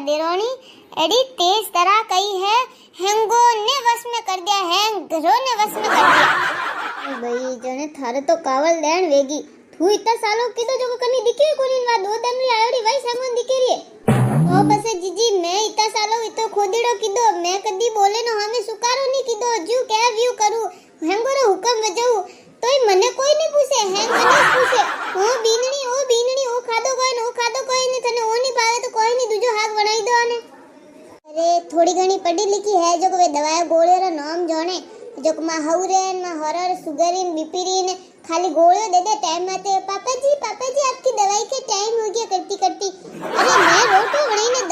देरोनी AD तेज तरह कही है हैंगो ने वश में कर दिया हैंगरो ने वश में कर दिया भाई जने थारे तो कावल देण वेगी तू इतना सालों कीधो जो कनी दिखे कोनी वा दो दमली आयोडी वाई सामन दिखे रे तो बस जीजी मैं इतना सालों इतो खोदीड़ो कीधो मैं कदी बोले नो हमें सुकारो नहीं कीधो जू क्या व्यू करू हैंगो रो हुकम वजाऊ तोय मने कोई नहीं पूछे है मने पूछे ओ बीनणी ओ खादो कोई नहीं तने ओ नहीं भावे तो कोई नहीं दूजो हाथ बनाई दो ने अरे थोड़ी घणी पढ़ी लिखी है जो वे दवाई गोलियों रा नाम जाने जो मा हाउरेन मा हरर सुगरिन बिपिरीन खाली गोलियों दे दे टाइम आते पापा जी आपकी दवाई के टाइम हो गया करती करती अरे मैं रोटी बनाई ने